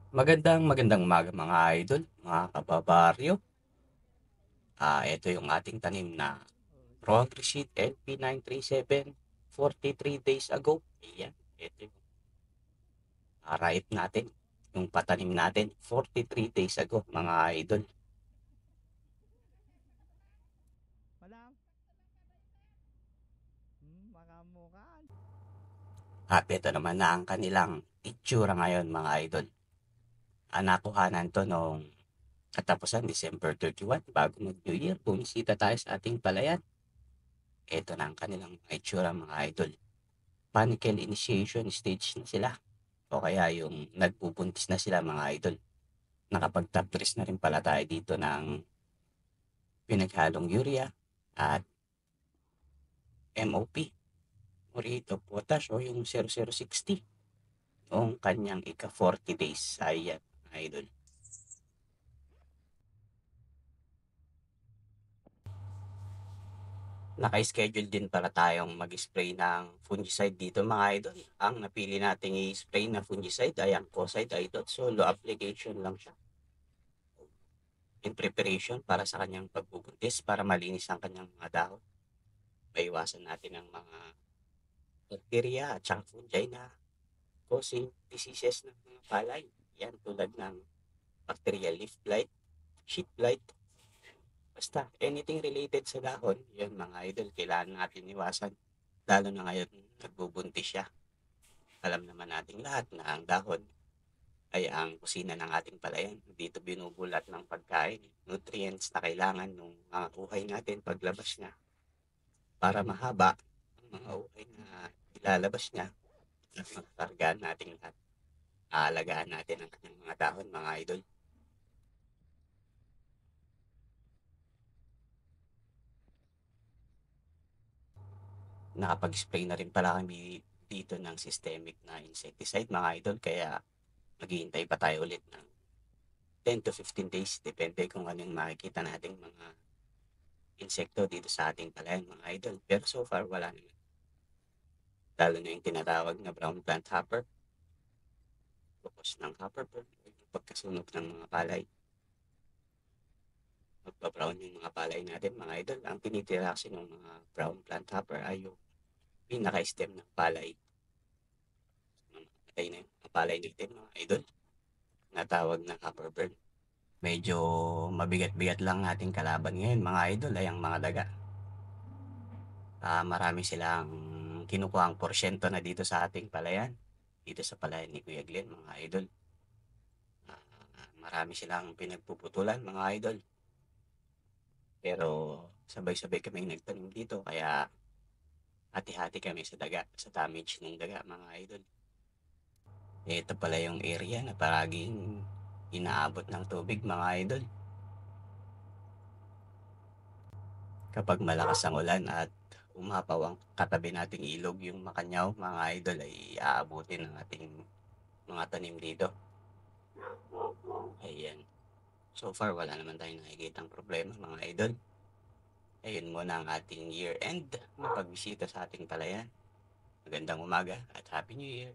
Magandang umaga mga idol, mga kababaryo. Ito yung ating tanim na Progressite LP937 43 days ago. Ayan, ito yung ripe natin, yung patanim natin 43 days ago mga idol. Madam, makamukan. At ito naman na ang kanilang itsura ngayon mga idol. Nakuhanan to noong katapusan December 31 bago mag-New Year. Bumisita tayo sa ating palayan. Ito na ang kanilang mga itsura mga idol. Panicle initiation stage na sila o kaya yung nagbubuntis na sila mga idol. Nakapag-top dress na rin pala tayo dito ng pinaghalong urea at MOP Muriate of Potash o yung 0060 noong kanyang ika 40 days. Ayan, idol. Naka-schedule din pala tayong mag-spray ng fungicide dito mga idol. Ang napili nating i-spray na fungicide ay ang Coside Idol. Solo application lang siya in preparation para sa kanyang pagbubuntis para malinis ang kanyang mga dahon. Maiwasan natin ang mga bacteria at saka fungi na causing diseases ng mga palay. Yan tulad ng bacterial leaf blight, sheet blight, basta anything related sa dahon, yun mga idol, kailangan natin iwasan. Lalo na ngayon, nagbubuntis siya. Alam naman natin lahat na ang dahon ay ang kusina ng ating palayan. Dito binubulat ng pagkain, nutrients na kailangan ng mga uhay natin paglabas niya para mahaba ang mga uhay na ilalabas niya at magkargaan natin lahat. Aalagaan natin ang kanyang mga dahon, mga idol. Nakapag-spray na rin pala kami dito ng systemic na insecticide, mga idol. Kaya maghihintay pa tayo ulit ng 10 to 15 days. Depende kung anong makikita nating mga insekto dito sa ating palayan, mga idol. Pero so far, wala naman. Lalo na yung tinatawag na brown plant hopper. Focus ng hopper po. Yung pagkasunog ng mga palay. Magpa-brown yung mga palay natin, mga idol. Ang tinitira kasi ng mga brown plant hopper ay yung pinaka-stem ng palay. Mamatay na yung mga palay natin, mga idol. Natawag na copper burn. Medyo mabigat-bigat lang nating kalaban ngayon, mga idol, ay ang mga daga. Marami silang kinukuha ang porsyento na dito sa ating palayan. Dito sa palayan ni Kuya Glenn, mga idol. Marami silang pinagpuputulan, mga idol. Pero sabay-sabay kami nagtanim dito, kaya hati-hati kami sa daga, sa damage ng daga, mga idol. Ito pala yung area na paraging inaabot ng tubig, mga idol. Kapag malakas ang ulan at umapaw ang katabi nating ilog, yung Makanyaw, mga idol, ay aabutin ng ating mga tanim dito. Ayan. So far, wala naman tayong nakikitang problema, mga idol. Ayun muna ang ating year-end na pagbisita sa ating palayan. Magandang umaga at Happy New Year!